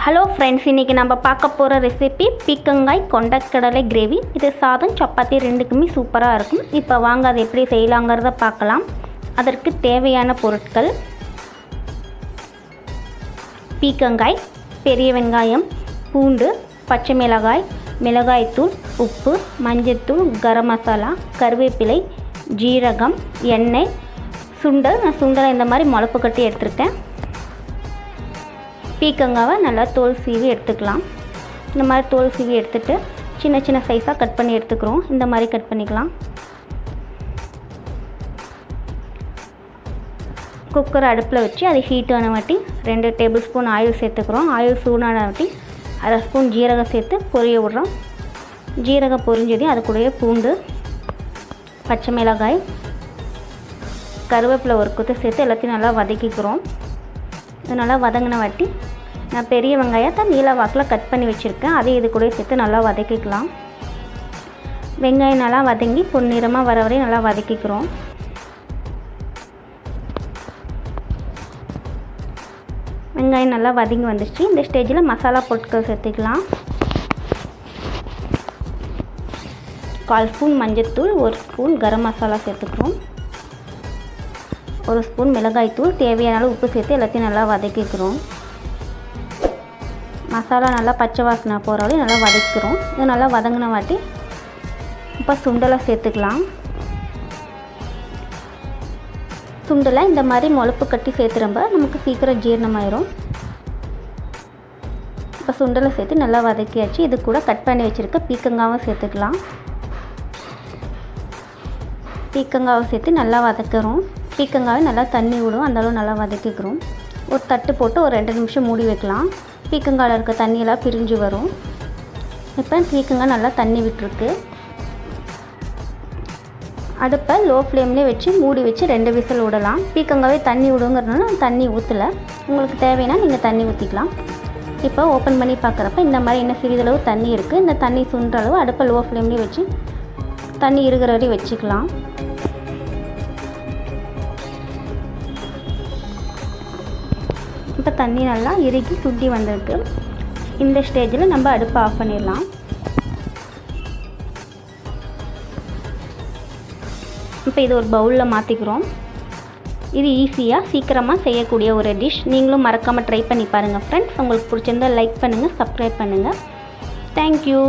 Hello friends, இன்றைக்கி நம்ம பார்க்க போகிற ரெசிபி பீக்கங்காய் கொண்டக்கடலை கிரேவி. இது சாதம் சப்பாத்தி ரெண்டுக்குமே சூப்பராக இருக்கும். இப்போ வாங்க அதை எப்படி செய்யலாங்கிறத பார்க்கலாம். அதற்கு தேவையான பொருட்கள்: பீக்கங்காய், பெரிய வெங்காயம், பூண்டு, பச்சை மிளகாய், மிளகாய்த்தூள், உப்பு, மஞ்சள்தூள், கரம் மசாலா, கருவேப்பிலை, ஜீரகம், எண்ணெய், சுண்டல். நான் சுண்டலை இந்த மாதிரி முளப்பு கட்டி எடுத்துருக்கேன். பீக்கங்காவை நல்லா தோல் சீவி எடுத்துக்கலாம். இந்த மாதிரி தோல் சீவி எடுத்துகிட்டு சின்ன சின்ன சைஸாக கட் பண்ணி எடுத்துக்கிறோம். இந்த மாதிரி கட் பண்ணிக்கலாம். குக்கரை அடுப்பில் வச்சு அது ஹீட் ஆன வாட்டி 2 டேபிள் ஸ்பூன் ஆயில் சேர்த்துக்கிறோம். ஆயில் சூடான வாட்டி 1/2 ஸ்பூன் ஜீரகம் சேர்த்து பொரிய விட்றோம். ஜீரகம் பொரிஞ்சதையும் அது கூடவே பூண்டு, பச்சை மிளகாய், கருவேப்பிலை ஒரு கொத்து சேர்த்து எல்லாத்தையும் நல்லா வதக்கிக்கிறோம். இது நல்லா வதங்கின வாட்டி நான் பெரிய வெங்காயத்தை நீல வாக்கில் கட் பண்ணி வச்சுருக்கேன். அதையும் இது கூட சேர்த்து நல்லா வதக்கிக்கலாம். வெங்காயம் நல்லா வதங்கி பொன்னிறமாக வர வரையும் நல்லா வதக்கிக்கிறோம். வெங்காயம் நல்லா வதங்கி வந்துடுச்சு. இந்த ஸ்டேஜில் மசாலா பொருட்கள் சேர்த்துக்கலாம். 1/4 ஸ்பூன் மஞ்சள்தூள், 1 ஸ்பூன் கரம் மசாலா சேர்த்துக்கிறோம். 1 ஸ்பூன் மிளகாய்த்தூள், தேவையான அளவு உப்பு சேர்த்து எல்லாத்தையும் நல்லா வதக்கிக்கிறோம். மசாலா நல்லா பச்சை வாசனை போகிற வரையும் நல்லா வதக்கிறோம். இது நல்லா வதங்கின வாட்டி இப்போ சுண்டலை சேர்த்துக்கலாம். சுண்டலை இந்த மாதிரி முளப்பு கட்டி சேர்த்துறம்ப நமக்கு சீக்கிரம் ஜீரணமாயிரும். இப்போ சுண்டலை சேர்த்து நல்லா வதக்கியாச்சு. இது கூட கட் பண்ணி வச்சுருக்க பீக்கங்காவும் சேர்த்துக்கலாம். பீக்கங்காவை சேர்த்து நல்லா வதக்குறோம். பீக்கங்காவை நல்லா தண்ணி விடும், அந்தளவு நல்லா வதக்கிக்கிறோம். ஒரு தட்டு போட்டு ஒரு 2 நிமிஷம் மூடி வைக்கலாம். பீக்கங்காயில் இருக்க தண்ணியெல்லாம் பிரிஞ்சு வரும். இப்போ பீக்கங்காய் நல்லா தண்ணி விட்டுருக்கு. அடுப்பை லோ ஃப்ளேம்லேயே வச்சு மூடி வச்சு 2 விசில் விடலாம். பீக்கங்காவே தண்ணி விடுங்கிறதுனால தண்ணி ஊற்றலை. உங்களுக்கு தேவைன்னா நீங்கள் தண்ணி ஊற்றிக்கலாம். இப்போ ஓப்பன் பண்ணி பார்க்குறப்ப இந்த மாதிரி இன்னும் சிறிதளவு தண்ணி இருக்குது. இந்த தண்ணி சுண்டுற அளவு அடுப்பை லோ ஃப்ளேம்லேயே வச்சு தண்ணி இருக்கிற வரையும் வச்சுக்கலாம். இப்போ தண்ணி நல்லா இறுக்கி சுண்டி வந்திருக்கு. இந்த ஸ்டேஜில் நம்ம அடுப்பை ஆஃப் பண்ணிடலாம். இப்போ இது ஒரு பவுலில் மாற்றிக்கிறோம். இது ஈஸியாக சீக்கிரமாக செய்யக்கூடிய ஒரு டிஷ். நீங்களும் மறக்காமல் ட்ரை பண்ணி பாருங்கள் ஃப்ரெண்ட்ஸ். உங்களுக்கு பிடிச்சிருந்தால் லைக் பண்ணுங்கள், சப்ஸ்கிரைப் பண்ணுங்கள். தேங்க்யூ.